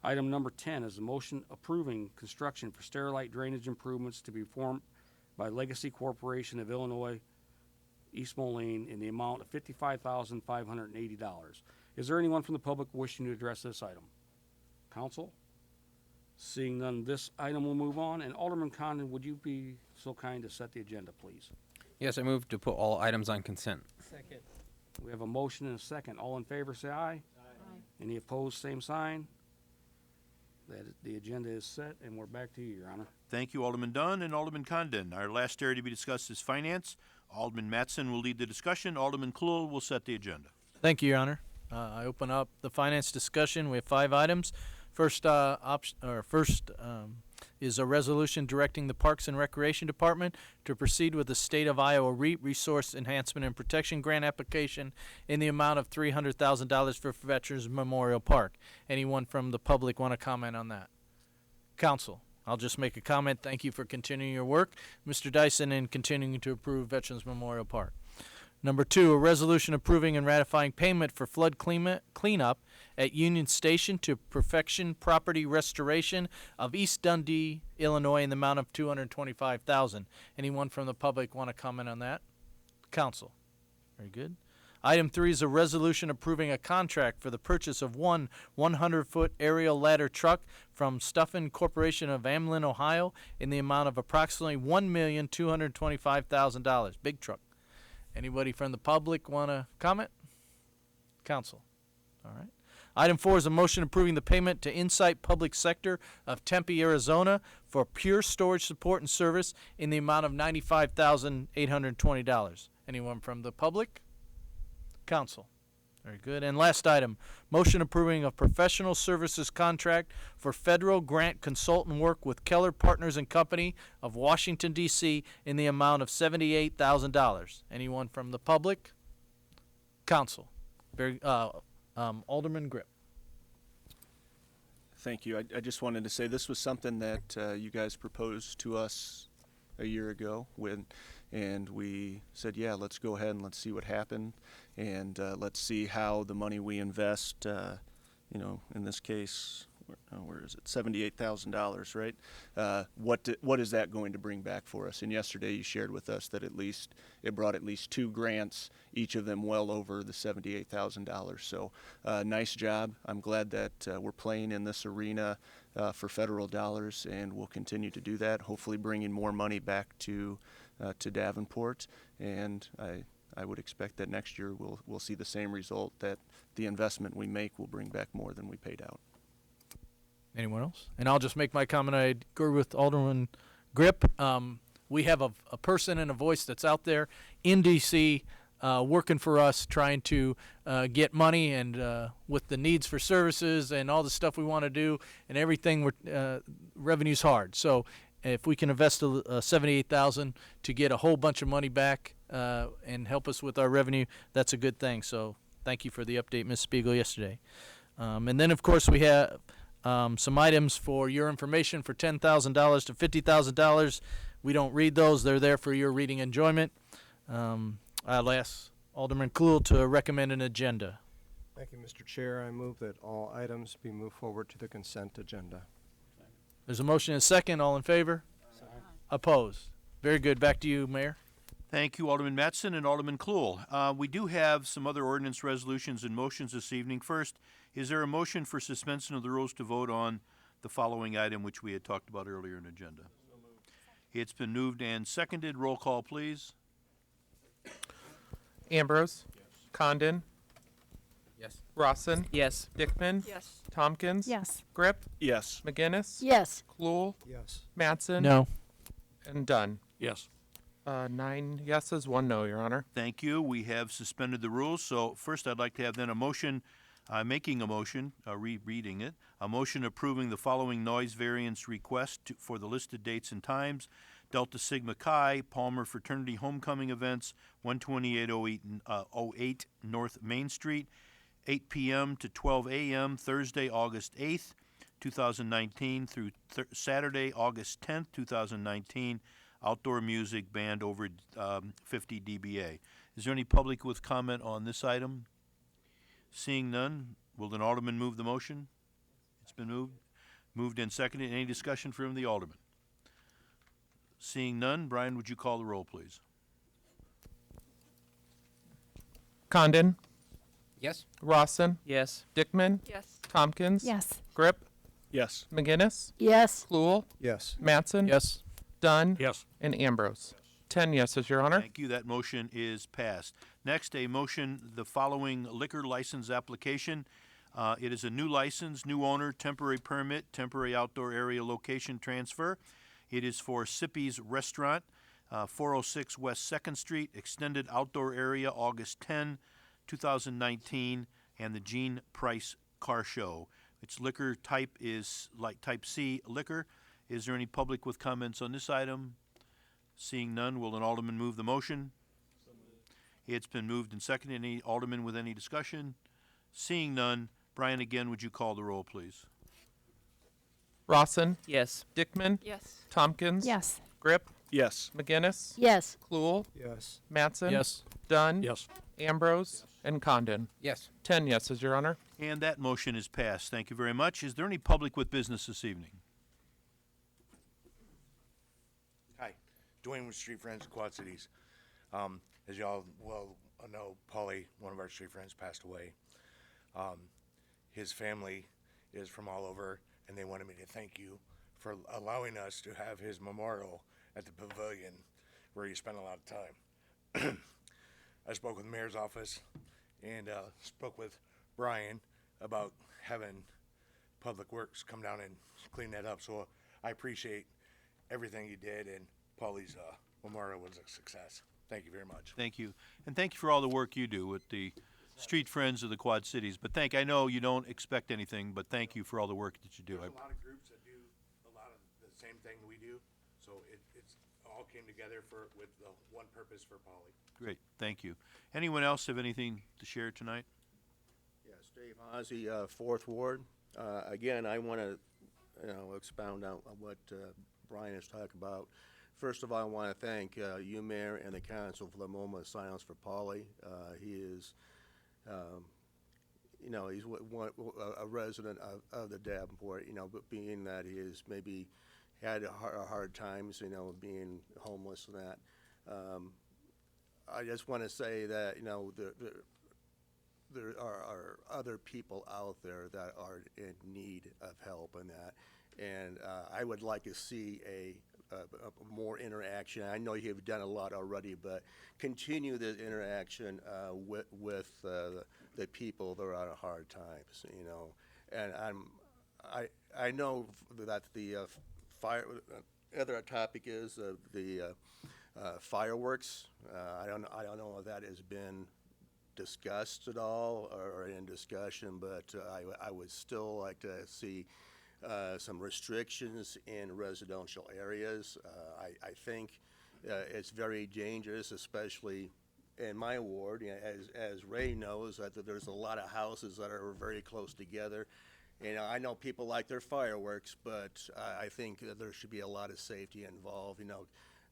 Item number 10 is a motion approving construction for Sterilite drainage improvements to be performed by Legacy Corporation of Illinois, East Moline, in the amount of $55,580. Is there anyone from the public wishing to address this item? Council? Seeing none, this item will move on. And Alderman Condon, would you be so kind to set the agenda, please? Yes, I move to put all items on consent. Second. We have a motion and a second. All in favor, say aye. Aye. Any opposed, same sign. The agenda is set, and we're back to you, Your Honor. Thank you, Alderman Dunn and Alderman Condon. Our last area to be discussed is finance. Alderman Mattson will lead the discussion. Alderman Cluel will set the agenda. Thank you, Your Honor. I open up the finance discussion. We have 5 items. First, is a resolution directing the Parks and Recreation Department to proceed with the State of Iowa REAP Resource Enhancement and Protection Grant application in the amount of $300,000 for Veterans Memorial Park. Anyone from the public want to comment on that? Council, I'll just make a comment. Thank you for continuing your work, Mr. Dyson, and continuing to approve Veterans Memorial Park. Number 2, a resolution approving and ratifying payment for flood cleanup at Union Station to Perfection Property Restoration of East Dundee, Illinois, in the amount of $225,000. Anyone from the public want to comment on that? Council. Very good. Item 3 is a resolution approving a contract for the purchase of one 100-foot aerial ladder truck from Stuffin Corporation of Amlin, Ohio, in the amount of approximately $1,225,000. Big truck. Anybody from the public want to comment? Council. All right. Item 4 is a motion approving the payment to Insight Public Sector of Tempe, Arizona for pure storage support and service in the amount of $95,820. Anyone from the public? Council. Very good. And last item, motion approving a professional services contract for federal grant consultant work with Keller Partners and Company of Washington, D.C. in the amount of $78,000. Anyone from the public? Council. Very, Alderman Grip. Thank you. I just wanted to say this was something that you guys proposed to us a year ago and we said, yeah, let's go ahead and let's see what happened, and let's see how the money we invest, in this case, where is it, $78,000, right? What is that going to bring back for us? And yesterday you shared with us that it brought at least 2 grants, each of them well over the $78,000. So nice job. I'm glad that we're playing in this arena for federal dollars, and we'll continue to do that, hopefully bringing more money back to Davenport. And I would expect that next year we'll see the same result, that the investment we make will bring back more than we paid out. Anyone else? And I'll just make my comment. I agree with Alderman Grip. We have a person and a voice that's out there in D.C. Working for us, trying to get money, and with the needs for services and all the stuff we want to do and everything, revenue's hard. So if we can invest $78,000 to get a whole bunch of money back and help us with our revenue, that's a good thing. So thank you for the update, Ms. Spiegel, yesterday. And then, of course, we have some items for your information for $10,000 to $50,000. We don't read those. They're there for your reading enjoyment. I'll ask Alderman Cluel to recommend an agenda. Thank you, Mr. Chair. I move that all items be moved forward to the consent agenda. There's a motion and a second. All in favor? Opposed? Very good. Back to you, Mayor. Thank you, Alderman Mattson and Alderman Cluel. We do have some other ordinance resolutions and motions this evening. First, is there a motion for suspension of the rules to vote on the following item, which we had talked about earlier in the agenda? It's been moved and seconded. Roll call, please. Ambrose. Yes. Condon. Yes. Rawson. Yes. Dickman. Yes. Tompkins. Yes. Grip. Yes. McGinnis. Yes. Cluel. Yes. Mattson. No. And Dunn. Yes. 9 yeses, 1 no, Your Honor. Thank you. We have suspended the rules. So first, I'd like to have then a motion, making a motion, rereading it, a motion approving the following noise variance request for the listed dates and times: Delta Sigma Chi Palmer Fraternity Homecoming Events, 12808 North Main Street, 8 p.m. to 12 a.m. Thursday, August 8th, 2019 through Saturday, August 10th, 2019. Outdoor music band over 50 dBA. Is there any public with comment on this item? Seeing none, will an alderman move the motion? It's been moved. Moved and seconded. Any discussion from the alderman? Seeing none, Brian, would you call the roll, please? Condon. Yes. Rawson. Yes. Dickman. Yes. Tompkins. Yes. Grip. Yes. McGinnis, Yes. Cluel, Yes. Mattson, Yes. Dunn, Yes. and Ambrose. 10 yeses, Your Honor. Thank you. That motion is passed. Next, a motion, the following liquor license application. It is a new license, new owner, temporary permit, temporary outdoor area location transfer. It is for Sippy's Restaurant, 406 West 2nd Street, extended outdoor area, August 10, 2019, and the Gene Price Car Show. Its liquor type is like type C liquor. Is there any public with comments on this item? Seeing none, will an alderman move the motion? It's been moved and seconded. Any alderman with any discussion? Seeing none, Brian, again, would you call the roll, please? Rawson, Yes. Dickman, Yes. Tompkins, Yes. Grip, Yes. McGinnis, Yes. Cluel, Yes. Mattson, Yes. Dunn, Yes. Ambrose, and Condon. Yes. 10 yeses, Your Honor. And that motion is passed. Thank you very much. Is there any public with business this evening? Hi, Dwayne with Street Friends of Quad Cities. As y'all well know, Paulie, one of our street friends, passed away. His family is from all over, and they wanted me to thank you for allowing us to have his memorial at the pavilion where he spent a lot of time. I spoke with the mayor's office and spoke with Brian about having Public Works come down and clean that up. So I appreciate everything you did, and Paulie's memorial was a success. Thank you very much. Thank you. And thank you for all the work you do with the Street Friends of the Quad Cities. But I know you don't expect anything, but thank you for all the work that you do. There's a lot of groups that do a lot of the same thing we do, so it's all came together with the one purpose for Paulie. Great, thank you. Anyone else have anything to share tonight? Yes, Dave Hosey, Fourth Ward. Again, I want to, expound on what Brian has talked about. First of all, I want to thank you, Mayor, and the council for the moment of silence for Paulie. He is, he's a resident of the Davenport, but being that he has maybe had hard times, being homeless and that. I just want to say that, there are other people out there that are in need of help in that. And I would like to see a more interaction. I know you have done a lot already, but continue the interaction with the people that are out of hard times, And I know that the other topic is the fireworks. I don't know if that has been discussed at all or in discussion, but I would still like to see some restrictions in residential areas. I think it's very dangerous, especially in my ward. As Ray knows, that there's a lot of houses that are very close together. I know people like their fireworks, but I think that there should be a lot of safety involved,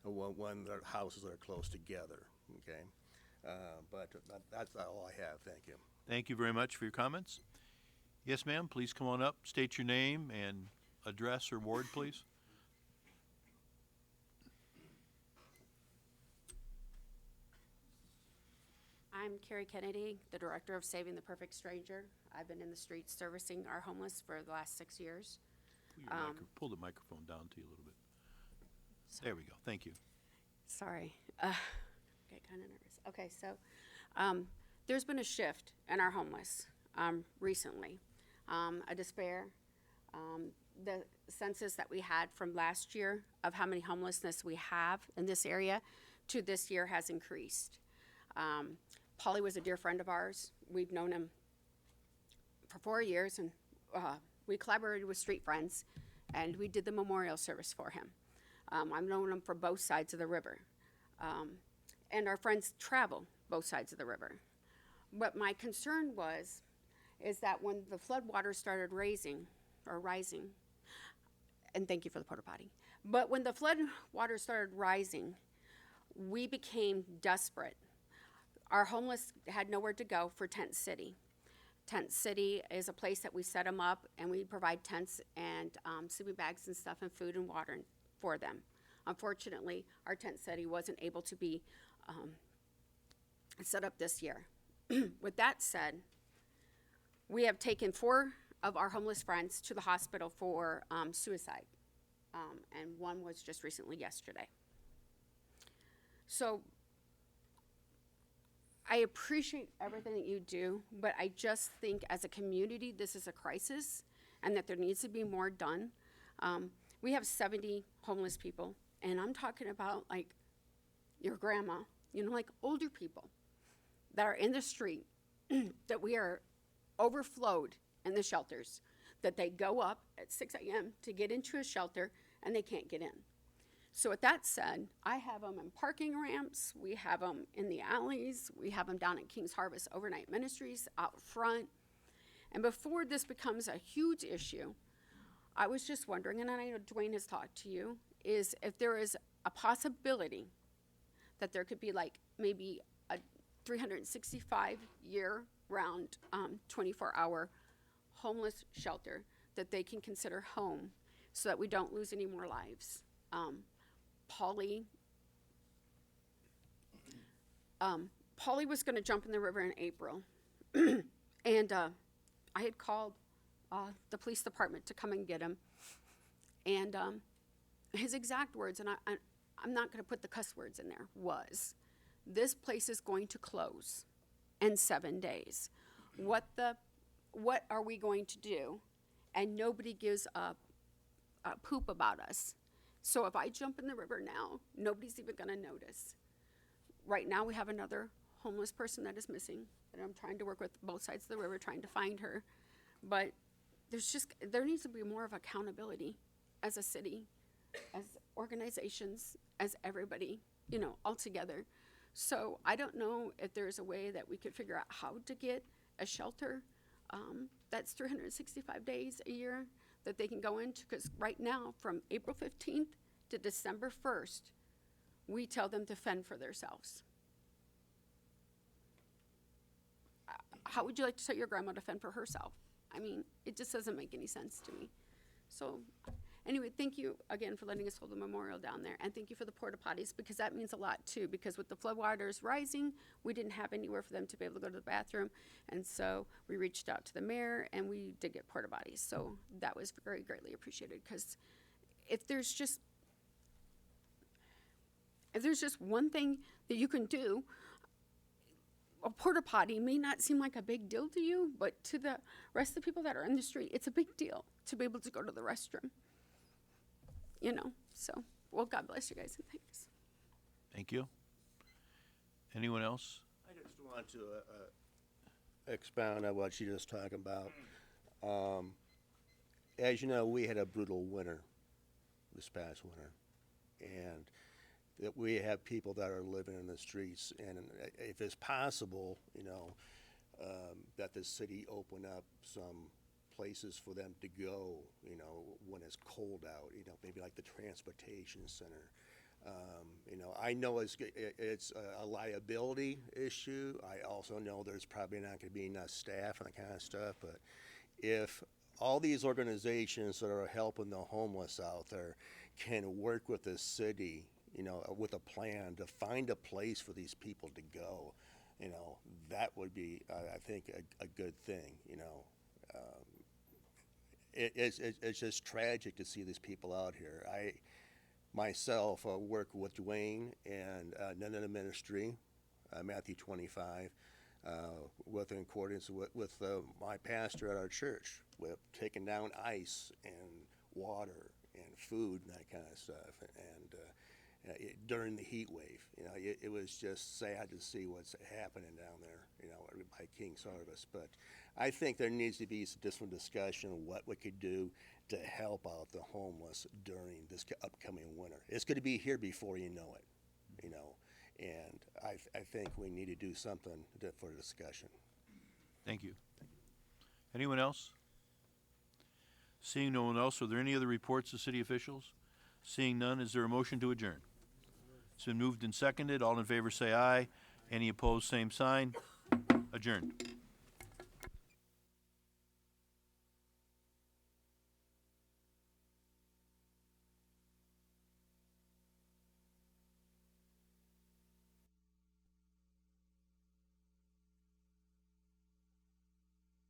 when the houses are close together, okay? But that's all I have. Thank you. Thank you very much for your comments. Yes, ma'am, please come on up, state your name and address or ward, please. I'm Carrie Kennedy, the Director of Saving the Perfect Stranger. I've been in the streets servicing our homeless for the last 6 years. Pull the microphone down to you a little bit. There we go, thank you. Sorry, get kind of nervous. Okay, so there's been a shift in our homeless recently. A despair. The census that we had from last year of how many homelessness we have in this area to this year has increased. Paulie was a dear friend of ours. We've known him for 4 years, and we collaborated with Street Friends, and we did the memorial service for him. I've known him for both sides of the river, and our friends travel both sides of the river. What my concern is that when the floodwaters started rising, and thank you for the porta potty, but when the floodwaters started rising, we became desperate. Our homeless had nowhere to go for Tent City. Tent City is a place that we set them up, and we provide tents and sleeping bags and stuff and food and water for them. Unfortunately, our Tent City wasn't able to be set up this year. With that said, we have taken 4 of our homeless friends to the hospital for suicide. And one was just recently yesterday. So I appreciate everything that you do, but I just think as a community, this is a crisis and that there needs to be more done. We have 70 homeless people, and I'm talking about like your grandma, you know, like older people that are in the street, that we are overflowed in the shelters, that they go up at 6 a.m. to get into a shelter and they can't get in. So with that said, I have them in parking ramps, we have them in the alleys, we have them down at King's Harvest Overnight Ministries out front. And before this becomes a huge issue, I was just wondering, and I know Dwayne has talked to you, is if there is a possibility that there could be like maybe a 365 year-round, 24-hour homeless shelter that they can consider home so that we don't lose any more lives. Polly was going to jump in the river in April, and I had called the police department to come and get him, and his exact words, and I'm not going to put the cuss words in there, was, "This place is going to close in 7 days. What are we going to do?" And nobody gives a poop about us. So if I jump in the river now, nobody's even going to notice. Right now we have another homeless person that is missing, and I'm trying to work with both sides of the river trying to find her. But there needs to be more of accountability as a city, as organizations, as everybody, you know, all together. So I don't know if there's a way that we could figure out how to get a shelter that's 365 days a year that they can go into, because right now from April 15th to December 1st, we tell them to fend for themselves. How would you like to tell your grandma to fend for herself? I mean, it just doesn't make any sense to me. So anyway, thank you again for letting us hold the memorial down there, and thank you for the porta potties, because that means a lot too, because with the floodwaters rising, we didn't have anywhere for them to be able to go to the bathroom, and so we reached out to the mayor and we did get porta potties. So that was very greatly appreciated, because if there's just one thing that you can do, a porta potty may not seem like a big deal to you, but to the rest of the people that are in the street, it's a big deal to be able to go to the restroom. You know, so, well, God bless you guys, and thanks. Thank you. Anyone else? I just want to expound on what she just talking about. As you know, we had a brutal winter this past winter, and that we have people that are living in the streets, and if it's possible, you know, that the city open up some places for them to go, you know, when it's cold out, you know, maybe like the transportation center. You know, I know it's a liability issue. I also know there's probably not going to be enough staff and that kind of stuff, but if all these organizations that are helping the homeless out there can work with the city, you know, with a plan to find a place for these people to go, you know, that would be, I think, a good thing, you know. It's just tragic to see these people out here. I myself work with Dwayne and none of the ministry, Matthew 25, with in accordance with my pastor at our church, with taking down ice and water and food and that kind of stuff. And during the heat wave, you know, it was just sad to see what's happening down there, you know, by King's Harvest. But I think there needs to be some different discussion of what we could do to help out the homeless during this upcoming winter. It's going to be here before you know it, you know, and I think we need to do something for discussion. Thank you. Anyone else? Seeing no one else, are there any other reports of city officials? Seeing none, is there a motion to adjourn? It's been moved and seconded. All in favor say aye. Any opposed, same sign. Adjourned.